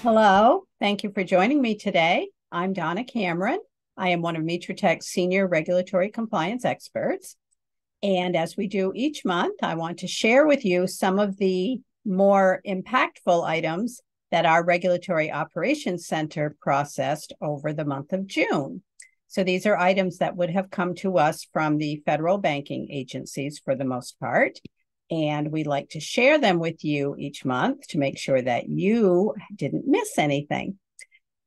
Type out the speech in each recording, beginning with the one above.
Hello, thank you for joining me today. I'm Donna Cameron. I am one of Mitratech's senior regulatory compliance experts. And as we do each month, I want to share with you some of the more impactful items that our Regulatory Operations Center processed over the month of June. So these are items that would have come to us from the federal banking agencies for the most part. And we like to share them with you each month to make sure that you didn't miss anything.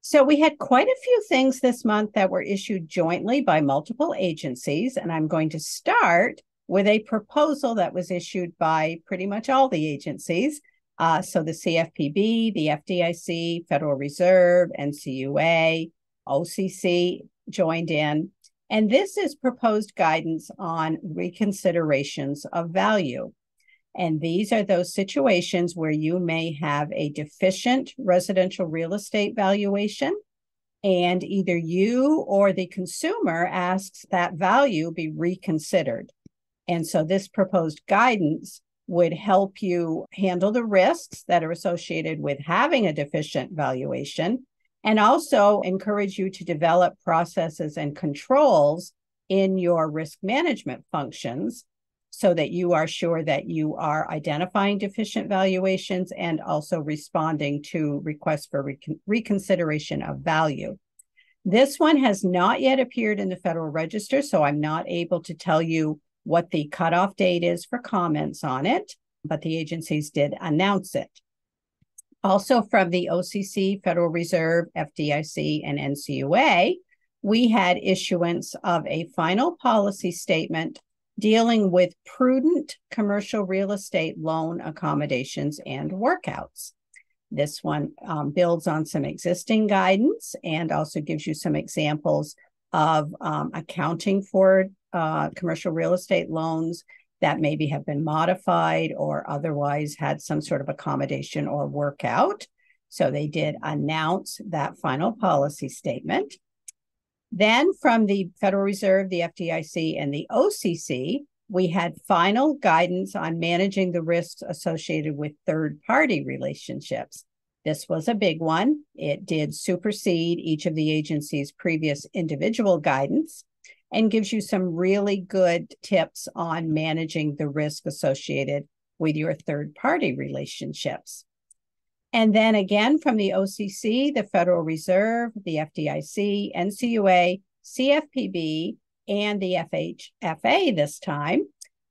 So we had quite a few things this month that were issued jointly by multiple agencies, and I'm going to start with a proposal that was issued by pretty much all the agencies. So the CFPB, the FDIC, Federal Reserve, NCUA, OCC joined in. And this is proposed guidance on reconsiderations of value. And these are those situations where you may have a deficient residential real estate valuation, and either you or the consumer asks that value be reconsidered. And so this proposed guidance would help you handle the risks that are associated with having a deficient valuation, and also encourage you to develop processes and controls in your risk management functions so that you are sure that you are identifying deficient valuations and also responding to requests for reconsideration of value. This one has not yet appeared in the Federal Register, so I'm not able to tell you what the cutoff date is for comments on it, but the agencies did announce it. Also from the OCC, Federal Reserve, FDIC, and NCUA, we had issuance of a final policy statement dealing with prudent commercial real estate loan accommodations and workouts. This one builds on some existing guidance and also gives you some examples of accounting for commercial real estate loans that maybe have been modified or otherwise had some sort of accommodation or workout. So they did announce that final policy statement. Then from the Federal Reserve, the FDIC, and the OCC, we had final guidance on managing the risks associated with third-party relationships. This was a big one. It did supersede each of the agencies' previous individual guidance and gives you some really good tips on managing the risk associated with your third-party relationships. And then again, from the OCC, the Federal Reserve, the FDIC, NCUA, CFPB, and the FHFA this time,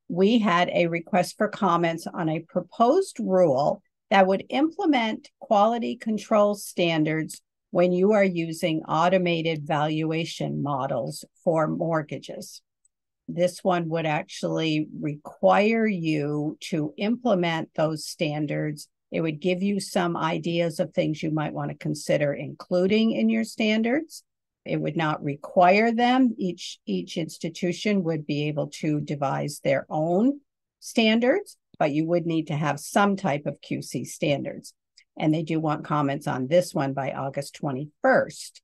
we had a request for comments on a proposed rule that would implement quality control standards when you are using automated valuation models for mortgages. This one would actually require you to implement those standards. It would give you some ideas of things you might want to consider including in your standards. It would not require them. Each institution would be able to devise their own standards, but you would need to have some type of QC standards. And they do want comments on this one by August 21st.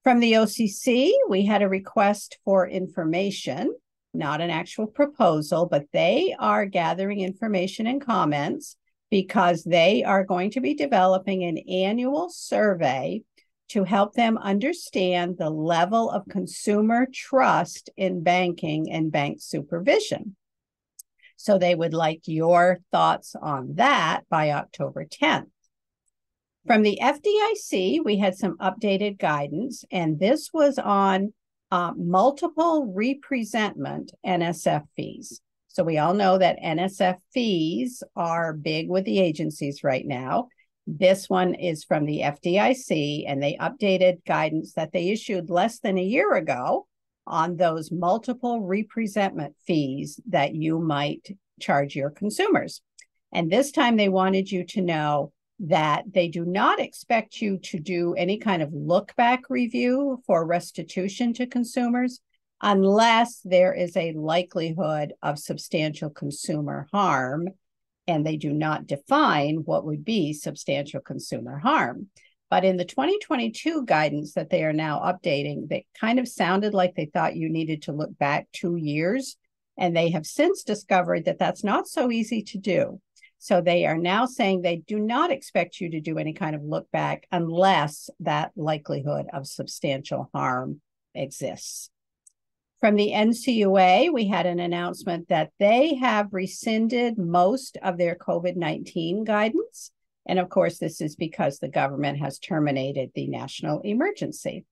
From the OCC, we had a request for information, not an actual proposal, but they are gathering information and comments because they are going to be developing an annual survey to help them understand the level of consumer trust in banking and bank supervision. So they would like your thoughts on that by October 10th. From the FDIC, we had some updated guidance, and this was on multiple representment NSF fees. So we all know that NSF fees are big with the agencies right now. This one is from the FDIC, and they updated guidance that they issued less than a year ago on those multiple representment fees that you might charge your consumers. And this time they wanted you to know that they do not expect you to do any kind of look-back review for restitution to consumers unless there is a likelihood of substantial consumer harm, and they do not define what would be substantial consumer harm. But in the 2022 guidance that they are now updating, they kind of sounded like they thought you needed to look back 2 years, and they have since discovered that that's not so easy to do. So they are now saying they do not expect you to do any kind of look back unless that likelihood of substantial harm exists. From the NCUA, we had an announcement that they have rescinded most of their COVID-19 guidance. And of course, this is because the government has terminated the national emergency.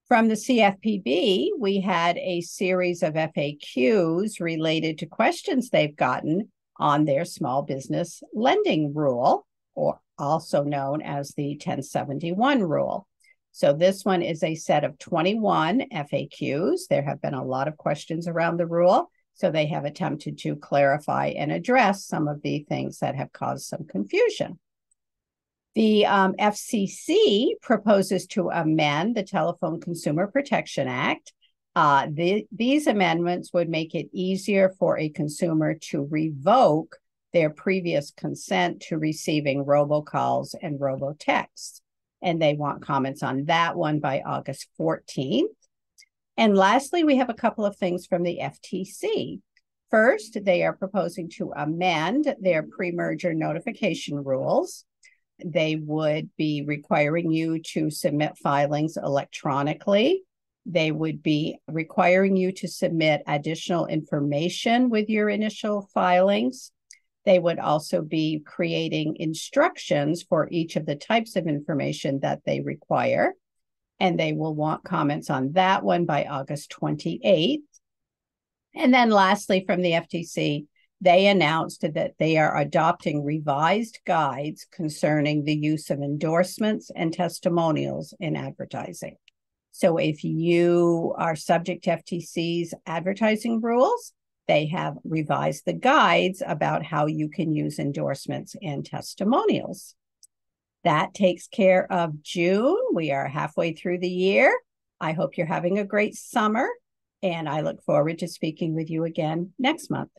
From the CFPB, we had a series of FAQs related to questions they've gotten on their small business lending rule, or also known as the 1071 rule. So this one is a set of 21 FAQs. There have been a lot of questions around the rule, so they have attempted to clarify and address some of the things that have caused some confusion. The FCC proposes to amend the Telephone Consumer Protection Act. These amendments would make it easier for a consumer to revoke their previous consent to receiving robocalls and robotexts. And they want comments on that one by August 14th. And lastly, we have a couple of things from the FTC. First, they are proposing to amend their pre-merger notification rules. They would be requiring you to submit filings electronically. They would be requiring you to submit additional information with your initial filings. They would also be creating instructions for each of the types of information that they require. And they will want comments on that one by August 28th. And then lastly, from the FTC, they announced that they are adopting revised guides concerning the use of endorsements and testimonials in advertising. So if you are subject to FTC's advertising rules, they have revised the guides about how you can use endorsements and testimonials. That takes care of June. We are halfway through the year. I hope you're having a great summer, and I look forward to speaking with you again next month.